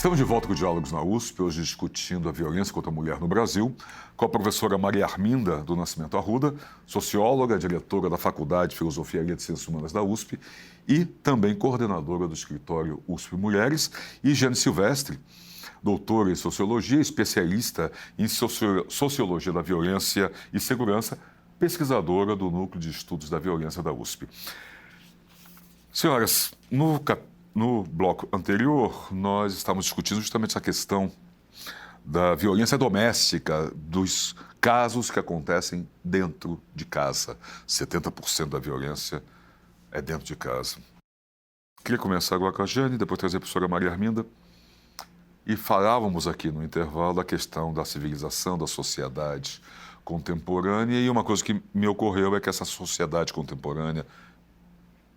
Estamos de volta com o Diálogos na USP, hoje discutindo a violência contra a mulher no Brasil, com a professora Maria Arminda do Nascimento Arruda, socióloga, diretora da Faculdade de Filosofia e Letras e Ciências Humanas da USP e também coordenadora do escritório USP Mulheres, e Jane Silvestre, doutora em Sociologia, especialista em Sociologia da Violência e Segurança, pesquisadora do Núcleo de Estudos da Violência da USP. Senhoras, no bloco anterior, nós estávamos discutindo justamente essa questão da violência doméstica, dos casos que acontecem dentro de casa. 70% da violência é dentro de casa. Queria começar agora com a Jane, depois trazer a professora Maria Arminda. E falávamos aqui no intervalo da questão da civilização, da sociedade contemporânea, e uma coisa que me ocorreu é que essa sociedade contemporânea,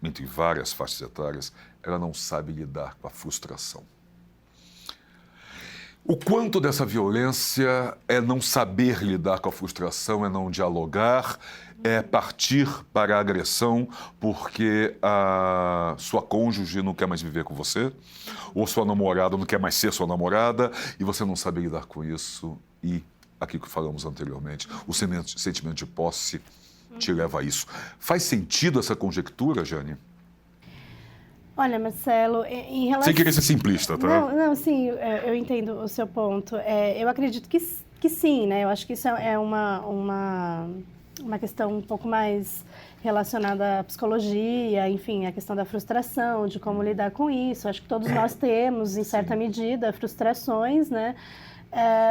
entre várias faixas etárias, ela não sabe lidar com a frustração. O quanto dessa violência é não saber lidar com a frustração, é não dialogar, é partir para a agressão porque a sua cônjuge não quer mais viver com você, ou sua namorada não quer mais ser sua namorada, e você não sabe lidar com isso, e aquilo que falamos anteriormente, o sentimento de posse te leva a isso. Faz sentido essa conjectura, Jane? Olha, Marcelo, em relação... Sem querer ser simplista, tá? Não, sim, eu entendo o seu ponto. Eu acredito que sim, né? Eu acho que isso é uma questão um pouco mais relacionada à psicologia, enfim, a questão da frustração, de como lidar com isso. Acho que todos nós temos, em certa medida, frustrações, né?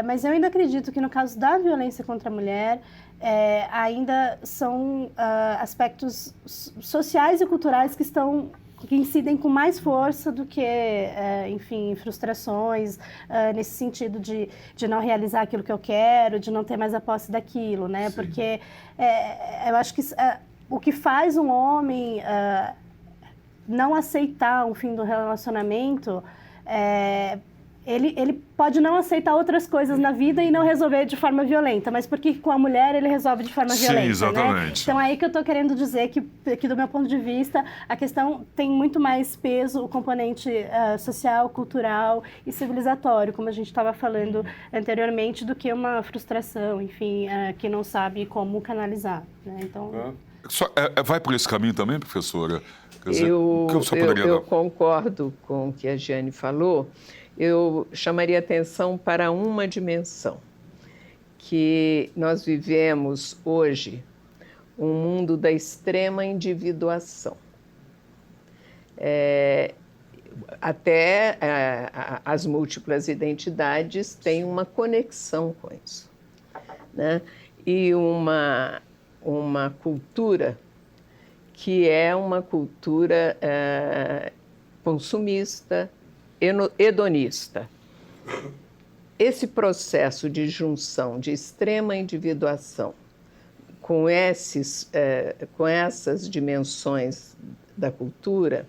Mas eu ainda acredito que no caso da violência contra a mulher, ainda são aspectos sociais e culturais que incidem com mais força do que, enfim, frustrações, nesse sentido de não realizar aquilo que eu quero, de não ter mais a posse daquilo, né? Sim. Porque eu acho que o que faz um homem não aceitar o fim do relacionamento ele pode não aceitar outras coisas na vida e não resolver de forma violenta, mas porque com a mulher ele resolve de forma violenta, sim, exatamente. Né? Então é aí que eu estou querendo dizer que do meu ponto de vista, a questão tem muito mais peso, o componente social, cultural e civilizatório, como a gente estava falando anteriormente, do que uma frustração, enfim, que não sabe como canalizar, né? Então... Vai por esse caminho também, professora? Quer dizer, eu concordo com o que a Jane falou. Eu chamaria atenção para uma dimensão, que nós vivemos hoje um mundo da extrema individuação. Até as múltiplas identidades têm uma conexão com isso, né? E uma cultura que é uma cultura consumista, hedonista. Esse processo de junção, de extrema individuação, com essas dimensões da cultura,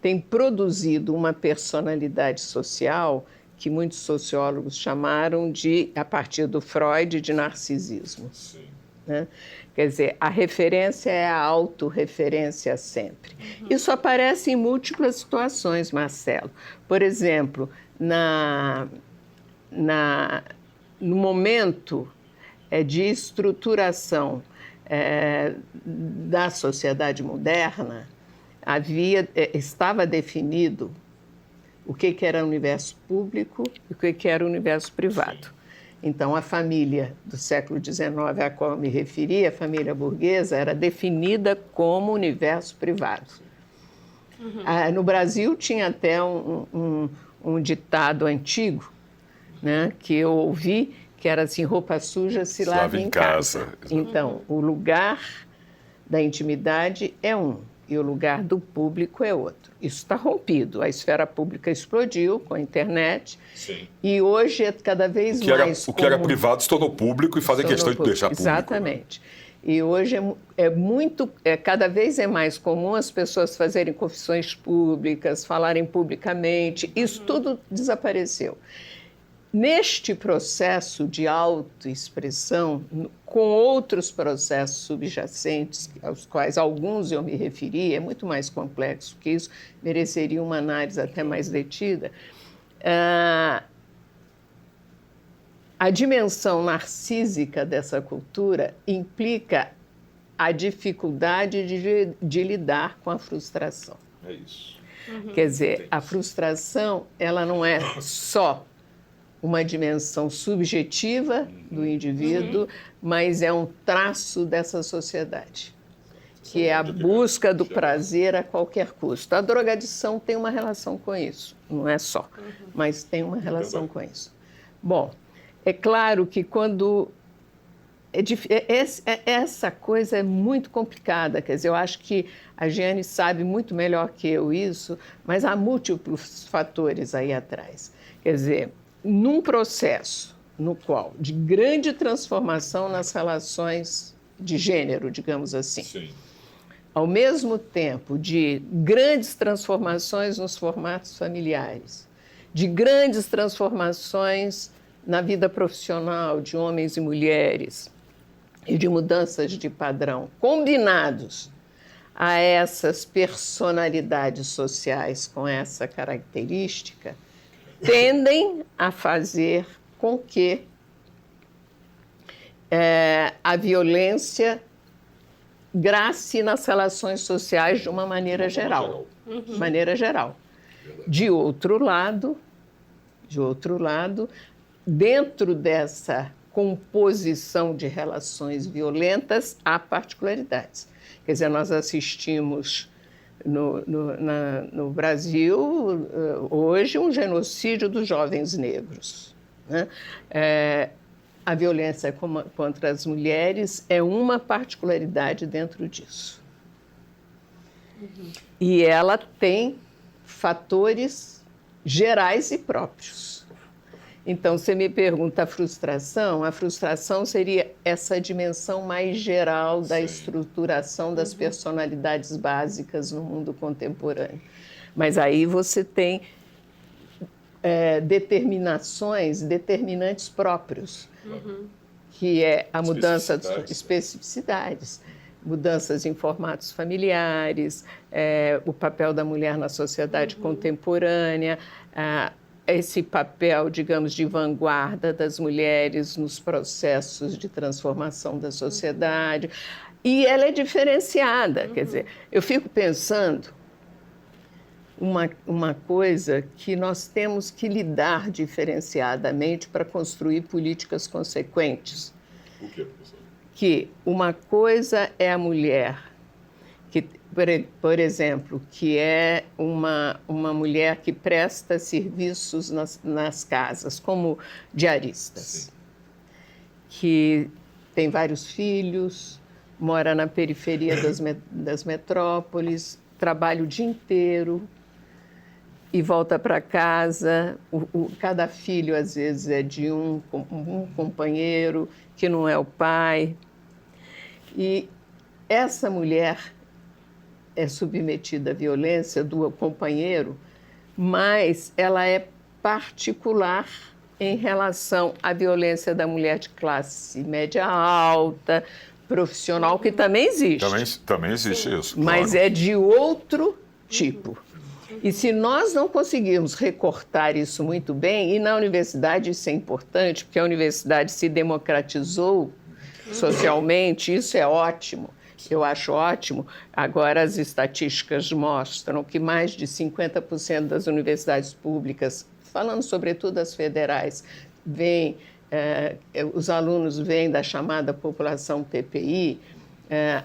tem produzido uma personalidade social que muitos sociólogos chamaram a partir do Freud, de narcisismo. Sim. Né? Quer dizer, a referência é a autorreferência sempre. Uhum. Isso aparece em múltiplas situações, Marcelo. Por exemplo, no momento de estruturação da sociedade moderna, estava definido o que era o universo público e o que era o universo privado. Sim. Então, a família do século XIX a qual eu me referi, a família burguesa, era definida como universo privado. Uhum. No Brasil, tinha até um ditado antigo, né, que eu ouvi, que era assim: roupa suja se lava em casa. Então, o lugar da intimidade é um, e o lugar do público é outro. Isso está rompido. A esfera pública explodiu com a internet. Sim. E hoje é cada vez mais... O que era privado se tornou público e fazem questão de deixar público. Exatamente. Né? E hoje cada vez é mais comum as pessoas fazerem confissões públicas, falarem publicamente. Isso tudo desapareceu. Neste processo de autoexpressão, com outros processos subjacentes, aos quais alguns eu me referi, é muito mais complexo que isso, mereceria uma análise até mais detida, A dimensão narcísica dessa cultura implica a dificuldade de lidar com a frustração. É isso. Quer dizer, a frustração, ela não é só uma dimensão subjetiva do indivíduo, mas é um traço dessa sociedade, que é a busca do prazer a qualquer custo. A drogadição tem uma relação com isso, não é só, mas tem uma relação com isso. Bom, é claro que quando... essa coisa é muito complicada, quer dizer, eu acho que a Jeane sabe muito melhor que eu isso, mas há múltiplos fatores aí atrás. Quer dizer, num processo no qual de grande transformação nas relações de gênero, digamos assim, Sim. ao mesmo tempo de grandes transformações nos formatos familiares, de grandes transformações na vida profissional de homens e mulheres e de mudanças de padrão, combinados a essas personalidades sociais com essa característica, tendem a fazer com que a violência grace nas relações sociais de uma maneira geral. Maneira geral. De outro lado, dentro dessa composição de relações violentas, há particularidades. Quer dizer, nós assistimos no Brasil, hoje, um genocídio dos jovens negros, né? A violência contra as mulheres é uma particularidade dentro disso. E ela tem fatores gerais e próprios. Então, você me pergunta a frustração seria essa dimensão mais geral da Sim. estruturação das personalidades básicas no mundo contemporâneo. Mas aí você tem determinantes próprios, que é a mudança de especificidades, mudanças em formatos familiares, o papel da mulher na sociedade contemporânea, esse papel, digamos, de vanguarda das mulheres nos processos de transformação da sociedade. E ela é diferenciada. Quer dizer, eu fico pensando uma coisa que nós temos que lidar diferenciadamente para construir políticas consequentes. O que, professor? Que uma coisa é a mulher, que, por exemplo, que é uma mulher que presta serviços nas casas, como diaristas, Sim. que tem vários filhos, mora na periferia das metrópoles, trabalha o dia inteiro e volta para casa. Cada filho, às vezes, é de um companheiro que não é o pai. E essa mulher é submetida à violência do companheiro, mas ela é particular em relação à violência da mulher de classe média alta, profissional, que também existe. Também existe isso, Mas claro. é de outro tipo. E se nós não conseguirmos recortar isso muito bem, e na universidade isso é importante, porque a universidade se democratizou socialmente, isso é ótimo. Eu acho ótimo. Agora, as estatísticas mostram que mais de 50% das universidades públicas, falando sobretudo das federais, os alunos vêm da chamada população PPI.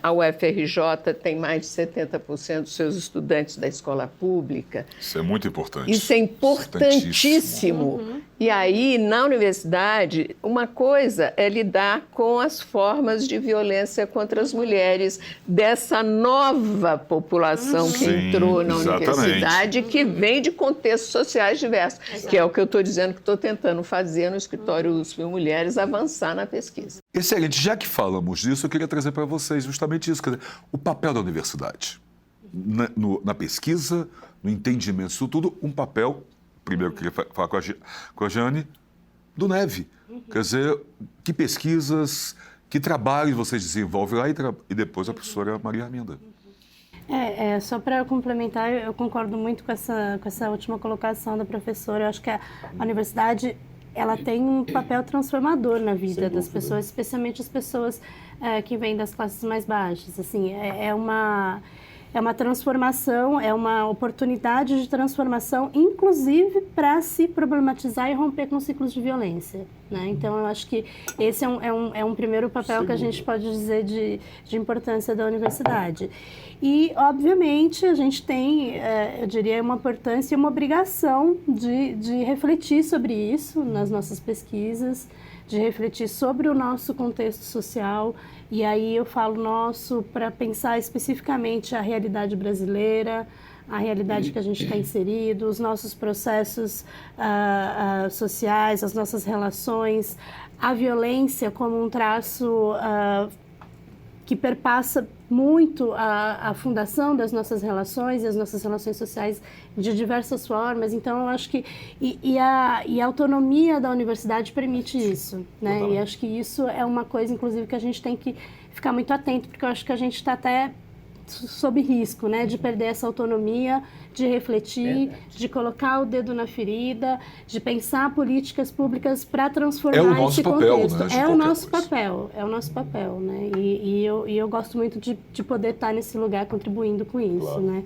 A UFRJ tem mais de 70% dos seus estudantes da escola pública. Isso é muito importante. Isso é importantíssimo. E aí, na universidade, uma coisa é lidar com as formas de violência contra as mulheres dessa nova população que entrou na universidade, que vem de contextos sociais diversos, que é o que eu estou dizendo que estou tentando fazer no escritório USP Mulheres, avançar na pesquisa. Excelente. Já que falamos disso, eu queria trazer para vocês justamente isso, quer dizer, o papel da universidade na pesquisa, no entendimento disso tudo, um papel, primeiro eu queria falar com a Jeane, do Neve. Quer dizer, que pesquisas, que trabalhos vocês desenvolvem lá e depois a professora Maria Arminda. Só para complementar, eu concordo muito com essa última colocação da professora. Eu acho que a universidade ela tem um papel transformador na vida das pessoas, especialmente as pessoas que vêm das classes mais baixas. Assim, é uma transformação, é uma oportunidade de transformação, inclusive para se problematizar e romper com ciclos de violência, né? Então, eu acho que esse é um primeiro papel que a gente pode dizer de importância da universidade. E, obviamente, a gente tem, eu diria, uma importância e uma obrigação de refletir sobre isso nas nossas pesquisas, de refletir sobre o nosso contexto social. E aí eu falo nosso para pensar especificamente a realidade brasileira, a realidade que a gente está inserido, os nossos processos sociais, as nossas relações, a violência como um traço que perpassa muito a fundação das nossas relações e as nossas relações sociais de diversas formas. Então, eu acho que a autonomia da universidade permite isso, né? E acho que isso é uma coisa, inclusive, que a gente tem que ficar muito atento, porque eu acho que a gente está até sob risco, né, de perder essa autonomia, de refletir, de colocar o dedo na ferida, de pensar políticas públicas para transformar esse contexto. É o nosso papel, né? E eu gosto muito de poder estar nesse lugar contribuindo com isso, claro, né?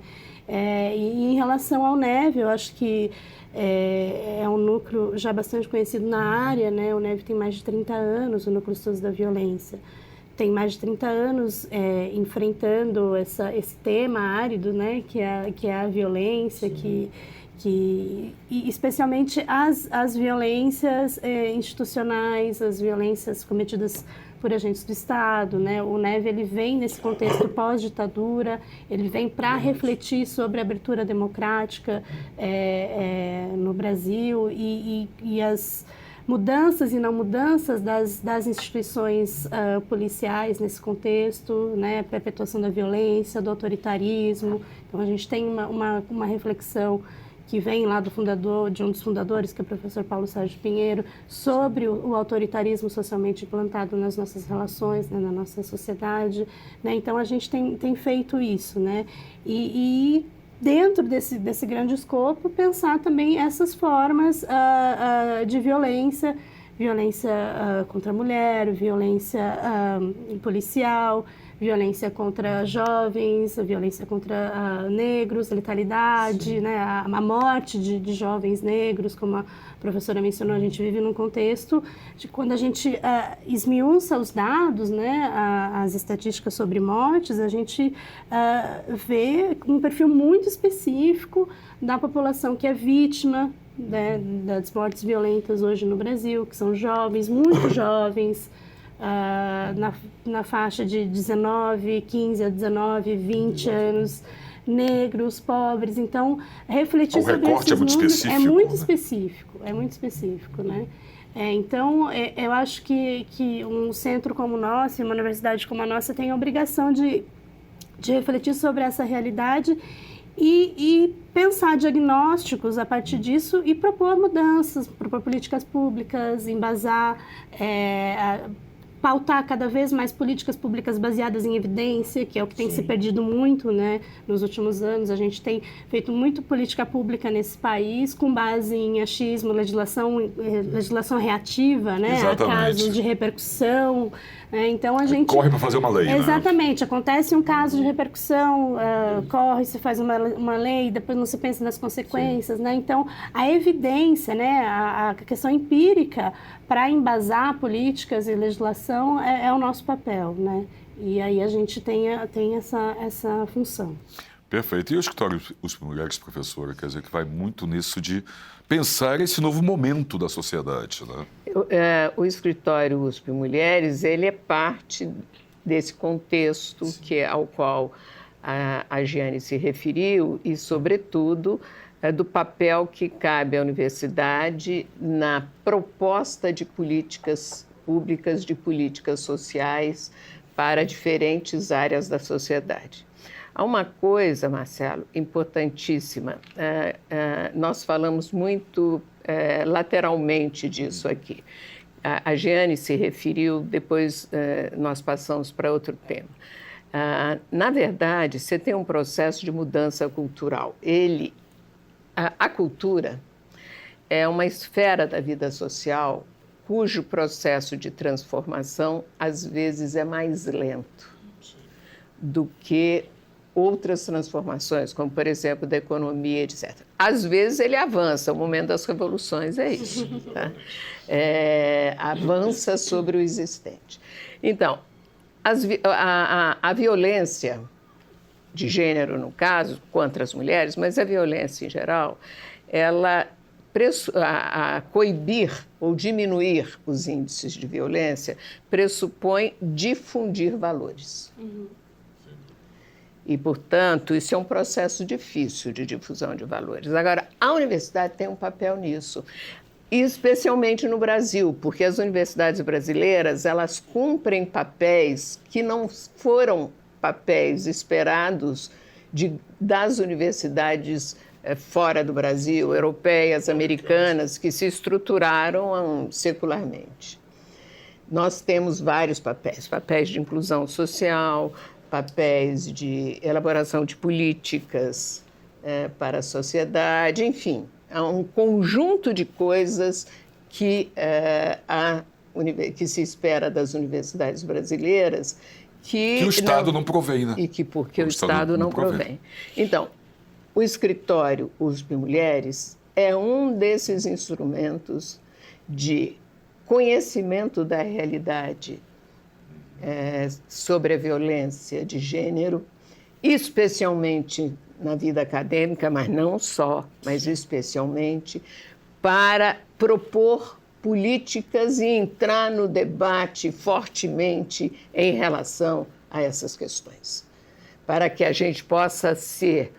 E em relação ao NEV, eu acho que é um núcleo já bastante conhecido na área, né? O NEV tem mais de 30 anos, o Núcleo de Estudos da Violência. Tem mais de 30 anos enfrentando esse tema árido, né, que é a violência, e especialmente as violências institucionais, as violências cometidas por agentes do Estado, né? O NEV ele vem nesse contexto pós-ditadura, ele vem para refletir sobre a abertura democrática no Brasil e as mudanças e não mudanças das instituições policiais nesse contexto, né, perpetuação da violência, do autoritarismo. Então, a gente tem uma reflexão que vem lá de um dos fundadores, que é o professor Paulo Sérgio Pinheiro, sobre o autoritarismo socialmente implantado nas nossas relações, né, na nossa sociedade, né? Então, a gente tem feito isso, né? E dentro desse grande escopo, pensar também essas formas de violência contra a mulher, violência policial, violência contra jovens, violência contra negros, letalidade, né, a morte de jovens negros, como a professora mencionou. A gente vive num contexto de quando a gente esmiuça os dados, né, as estatísticas sobre mortes, a gente vê um perfil muito específico da população que é vítima, né, das mortes violentas hoje no Brasil, que são jovens, muito jovens, na faixa de 15 a 19, 20 anos, negros, pobres. Então, refletir sobre esses números é muito específico, né? Então, eu acho que um centro como o nosso, uma universidade como a nossa, tem a obrigação de refletir sobre essa realidade e pensar diagnósticos a partir disso e propor mudanças, propor políticas públicas, embasar, pautar cada vez mais políticas públicas baseadas em evidência, que é o que tem se perdido muito, né, nos últimos anos. A gente tem feito muito política pública nesse país com base em achismo, legislação reativa, né, a casos de repercussão. Então a gente corre para fazer uma lei. Exatamente, né? Acontece um caso de repercussão, corre, se faz uma lei, depois não se pensa nas consequências, né? Então a evidência, né, a questão empírica para embasar políticas e legislação é o nosso papel, né? E aí a gente tem essa função. Perfeito. E o Escritório USP Mulheres, professora, quer dizer que vai muito nisso de pensar esse novo momento da sociedade, né? O Escritório USP Mulheres, ele é parte desse contexto ao qual a Giane se referiu e, sobretudo, do papel que cabe à universidade na proposta de políticas públicas, de políticas sociais para diferentes áreas da sociedade. Há uma coisa, Marcelo, importantíssima. Nós falamos muito lateralmente disso aqui. A Giane se referiu, depois nós passamos para outro tema. Na verdade, você tem um processo de mudança cultural. A cultura é uma esfera da vida social cujo processo de transformação, às vezes, é mais lento do que outras transformações, como, por exemplo, da economia, etc. Às vezes ele avança, o momento das revoluções é isso. Tá? Avança sobre o existente. Então, a violência de gênero, no caso, contra as mulheres, mas a violência em geral, ela coibir ou diminuir os índices de violência pressupõe difundir valores. E, portanto, isso é um processo difícil de difusão de valores. Agora, a universidade tem um papel nisso, especialmente no Brasil, porque as universidades brasileiras, elas cumprem papéis que não foram papéis esperados das universidades fora do Brasil, europeias, americanas, que se estruturaram secularmente. Nós temos vários papéis de inclusão social, papéis de elaboração de políticas para a sociedade, enfim, há um conjunto de coisas que se espera das universidades brasileiras que o Estado não provém, né? Porque o Estado não provém. Então, o escritório USP Mulheres é um desses instrumentos de conhecimento da realidade sobre a violência de gênero, especialmente na vida acadêmica, mas não só, mas especialmente, para propor políticas e entrar no debate fortemente em relação a essas questões, para que a gente possa ser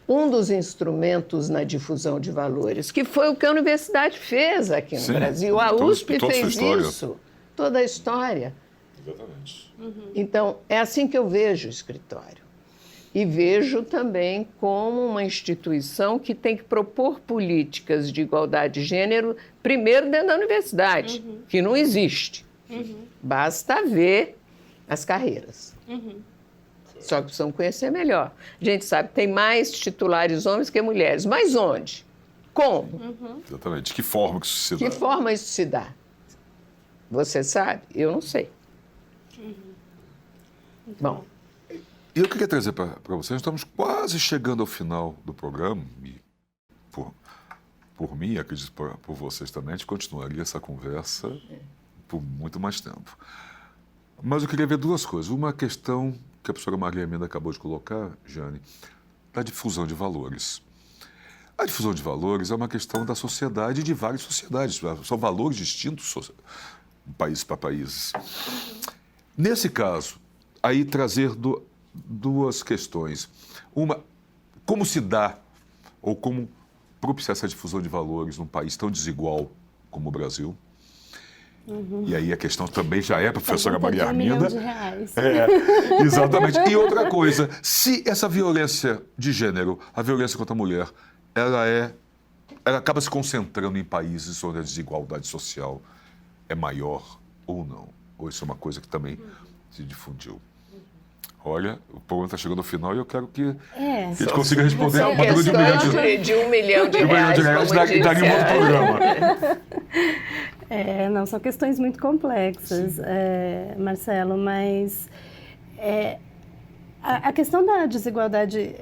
um dos instrumentos na difusão de valores, que foi o que a universidade fez aqui no Brasil. A USP fez isso, toda a história. Exatamente. Então, é assim que eu vejo o escritório. E vejo também como uma instituição que tem que propor políticas de igualdade de gênero, primeiro dentro da universidade, que não existe. Basta ver as carreiras. Só que precisam conhecer melhor. A gente sabe que tem mais titulares homens que mulheres. Mas onde? Como? Exatamente. De que forma que isso se dá? Que forma isso se dá? Você sabe? Eu não sei. Bom. E eu queria trazer para vocês, nós estamos quase chegando ao final do programa, e por mim, acredito por vocês também, a gente continuaria essa conversa por muito mais tempo. Mas eu queria ver duas coisas. Uma questão que a professora Maria Emenda acabou de colocar, Jane, da difusão de valores. A difusão de valores é uma questão da sociedade e de várias sociedades. São valores distintos de país para países. Nesse caso, aí trazer duas questões. Uma, como se dá ou como propiciar essa difusão de valores num país tão desigual como o Brasil? E aí a questão também já é, professora Maria Arminda. R$1 milhão. Exatamente. E outra coisa, se essa violência de gênero, a violência contra a mulher, ela acaba se concentrando em países onde a desigualdade social é maior ou não? Ou isso é uma coisa que também se difundiu? Olha, o programa está chegando ao final e eu quero que a gente consiga responder uma pergunta de R$1 milhão. Daria um outro programa. Não, são questões muito complexas, Marcelo, mas a questão da desigualdade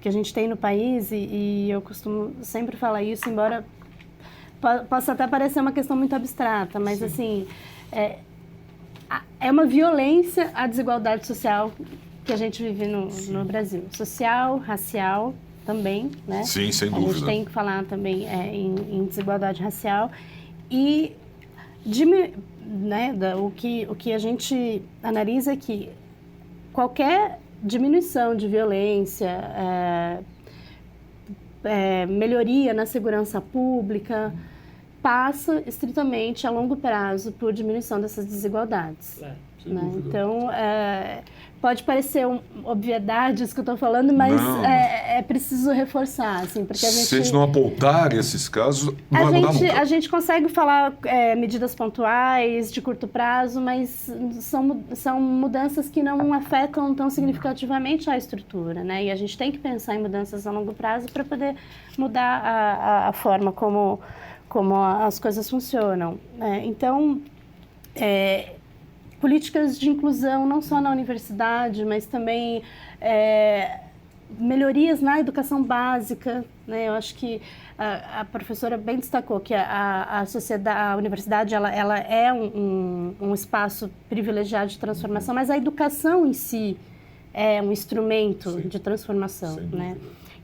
que a gente tem no país, e eu costumo sempre falar isso, embora possa até parecer uma questão muito abstrata, mas assim, é uma violência a desigualdade social que a gente vive no Brasil. Social, racial também, né? Sim, sem dúvida. A gente tem que falar também em desigualdade racial. E o que a gente analisa é que qualquer diminuição de violência, melhoria na segurança pública, passa estritamente a longo prazo por diminuição dessas desigualdades. Sem Né? dúvida. Então, pode parecer obviedade isso que eu estou falando, mas Não. é preciso reforçar, assim, porque a gente... Se a gente não apontar esses casos, não vai mudar nunca. A gente consegue falar medidas pontuais, de curto prazo, mas são mudanças que não afetam tão significativamente a estrutura, né? E a gente tem que pensar em mudanças a longo prazo para poder mudar a forma como as coisas funcionam. Né? Então, políticas de inclusão, não só na universidade, mas também melhorias na educação básica. Né? Eu acho que a professora bem destacou que a universidade ela é um espaço privilegiado de transformação, mas a educação em si é um instrumento de transformação. Né?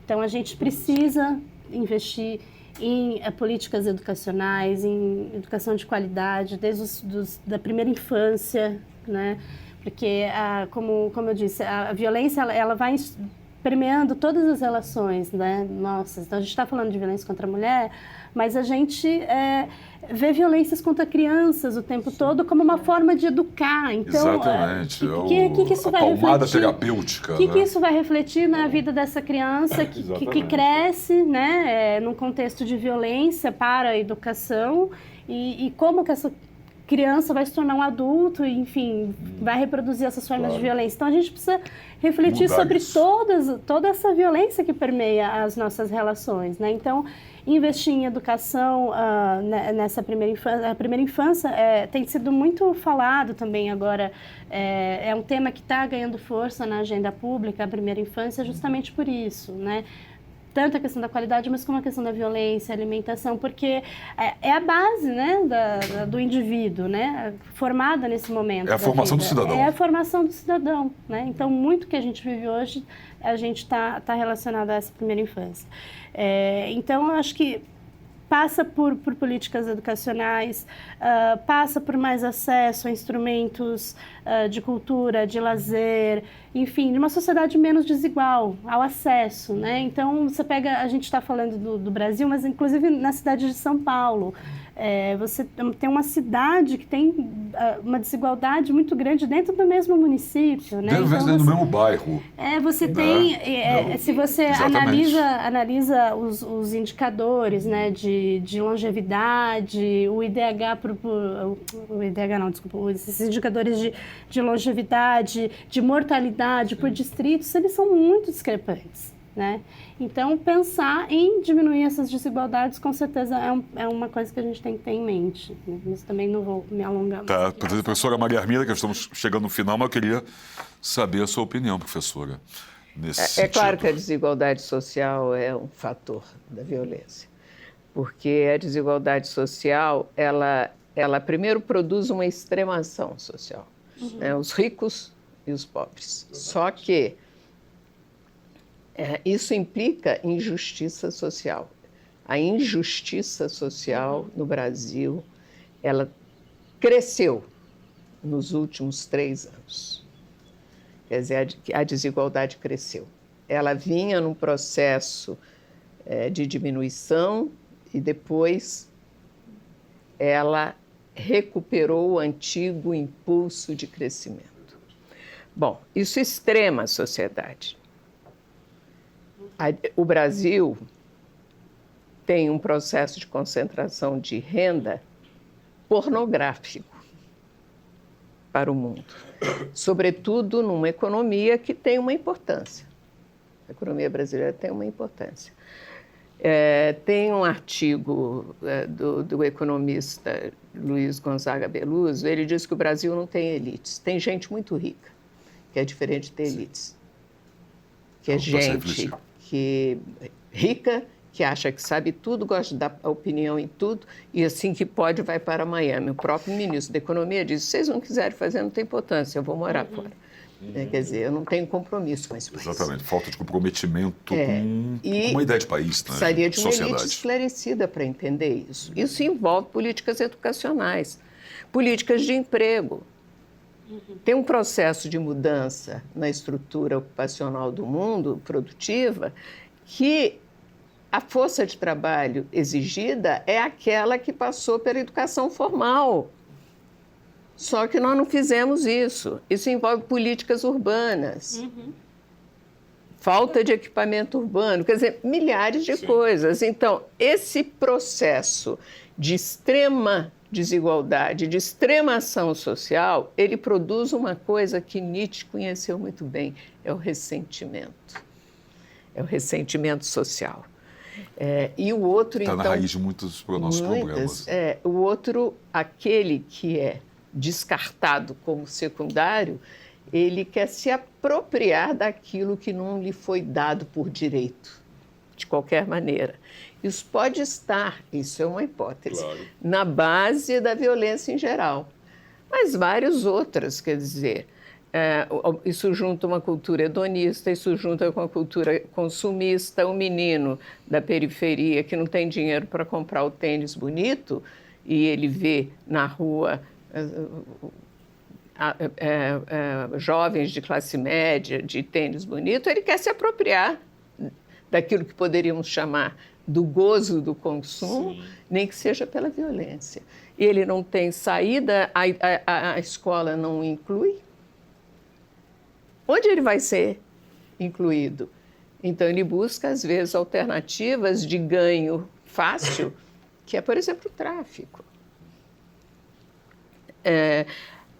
Então, a gente precisa investir em políticas educacionais, em educação de qualidade, desde da primeira infância, né? Porque, como eu disse, a violência ela vai permeando todas as relações, né? Nossa, então a gente está falando de violência contra a mulher, mas a gente vê violências contra crianças o tempo todo como uma forma de educar. Então, exatamente. Que isso vai palmada refletir? terapêutica. O que isso vai refletir na vida dessa criança que cresce, né, num contexto de violência para a educação e como que essa criança vai se tornar um adulto e, enfim, vai reproduzir essas formas de violência. Então, a gente precisa refletir sobre toda essa violência que permeia as nossas relações, né? Então, investir em educação nessa primeira infância. A primeira infância tem sido muito falado também agora. É um tema que está ganhando força na agenda pública, a primeira infância, justamente por isso, né? Tanto a questão da qualidade, mas como a questão da violência, alimentação, porque é a base, né, do indivíduo, né, formada nesse momento. É a formação do cidadão. É a formação do cidadão, né? Então, muito que a gente vive hoje, a gente está relacionado a essa primeira infância. Então, eu acho que passa por políticas educacionais, passa por mais acesso a instrumentos de cultura, de lazer, enfim, de uma sociedade menos desigual ao acesso, né? Então, a gente está falando do Brasil, mas inclusive na cidade de São Paulo, você tem uma cidade que tem uma desigualdade muito grande dentro do mesmo município, né? Dentro do mesmo bairro. Você tem, se você analisa os indicadores, né, de longevidade, o IDH, o IDH não, desculpa, esses indicadores de longevidade, de mortalidade por distritos, eles são muito discrepantes, né? Então, pensar em diminuir essas desigualdades, com certeza, é uma coisa que a gente tem que ter em mente, né? Mas também não vou me alongar mais. Tá, professora Maria Arminda, que estamos chegando no final, mas eu queria saber a sua opinião, professora, nesse sentido. Claro que a desigualdade social é um fator da violência, porque a desigualdade social, ela primeiro produz uma extremação social, né? Os ricos e os pobres. Só que isso implica injustiça social. A injustiça social no Brasil, ela cresceu nos últimos 3 anos. Quer dizer, a desigualdade cresceu. Ela vinha num processo de diminuição e depois ela recuperou o antigo impulso de crescimento. Bom, isso extrema a sociedade. O Brasil tem um processo de concentração de renda pornográfico para o mundo, sobretudo numa economia que tem uma importância. A economia brasileira tem uma importância. Tem um artigo do economista Luiz Gonzaga Beluso, ele diz que o Brasil não tem elites, tem gente muito rica, que é diferente de ter elites, que é gente rica, que acha que sabe tudo, gosta de dar opinião em tudo, e assim que pode vai para Miami. O próprio ministro da Economia diz, se vocês não quiserem fazer, não tem importância, eu vou morar fora. Quer dizer, eu não tenho compromisso com esse país. Exatamente, falta de comprometimento com uma ideia de país, né? Precisaria de uma elite esclarecida para entender isso. Isso envolve políticas educacionais, políticas de emprego. Tem um processo de mudança na estrutura ocupacional do mundo, produtiva, que a força de trabalho exigida é aquela que passou pela educação formal. Só que nós não fizemos isso. Isso envolve políticas urbanas, falta de equipamento urbano, quer dizer, milhares de coisas. Então, esse processo de extrema desigualdade, de extrema ação social, ele produz uma coisa que Nietzsche conheceu muito bem, é o ressentimento. É o ressentimento social. E o outro, Está então... na raiz de muitos nossos problemas. O outro, aquele que é descartado como secundário, ele quer se apropriar daquilo que não lhe foi dado por direito, de qualquer maneira. Isso pode estar, isso é uma hipótese, na base da violência em geral, mas várias outras, quer dizer, isso junta uma cultura hedonista, isso junta com a cultura consumista. O menino da periferia que não tem dinheiro para comprar o tênis bonito e ele vê na rua jovens de classe média de tênis bonito, ele quer se apropriar daquilo que poderíamos chamar do gozo do consumo, nem que seja pela violência. Ele não tem saída, a escola não o inclui. Onde ele vai ser incluído? Então, ele busca, às vezes, alternativas de ganho fácil, que é, por exemplo, o tráfico.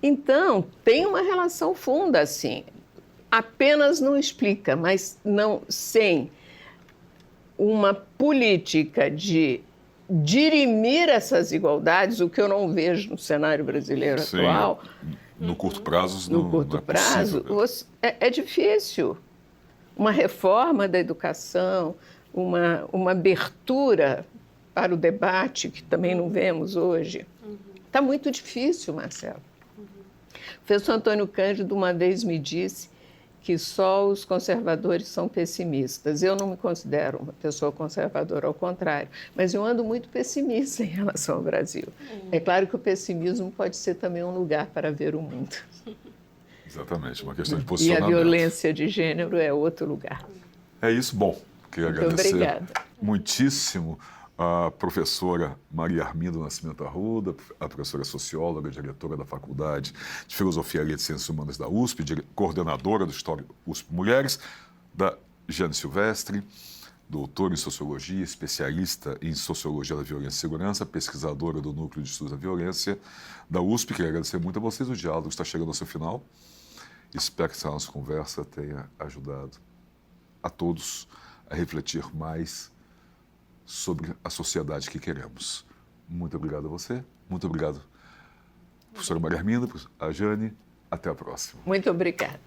Então, tem uma relação funda, assim. Apenas não explica, mas não sem uma política de dirimir essas desigualdades, o que eu não vejo no cenário brasileiro atual. No curto prazo, no curto prazo, é difícil. Uma reforma da educação, uma abertura para o debate, que também não vemos hoje. Está muito difícil, Marcelo. O professor Antônio Cândido uma vez me disse que só os conservadores são pessimistas. Eu não me considero uma pessoa conservadora, ao contrário, mas eu ando muito pessimista em relação ao Brasil. É claro que o pessimismo pode ser também um lugar para ver o mundo. Exatamente, uma questão de E posicionamento. a violência de gênero é outro lugar. É isso, bom. Queria Muito agradecer obrigada. muitíssimo a professora Maria Arminda Nascimento Arruda, a professora socióloga, diretora da Faculdade de Filosofia e Ciências Humanas da USP, coordenadora do História USP Mulheres, da Jane Silvestre, doutora em Sociologia, especialista em Sociologia da Violência e Segurança, pesquisadora do Núcleo de Estudos da Violência da USP. Queria agradecer muito a vocês. O diálogo está chegando ao seu final. Espero que essa nossa conversa tenha ajudado a todos a refletir mais sobre a sociedade que queremos. Muito obrigado a você, muito obrigado, professora Maria Arminda, a Jane. Até a próxima. Muito obrigada.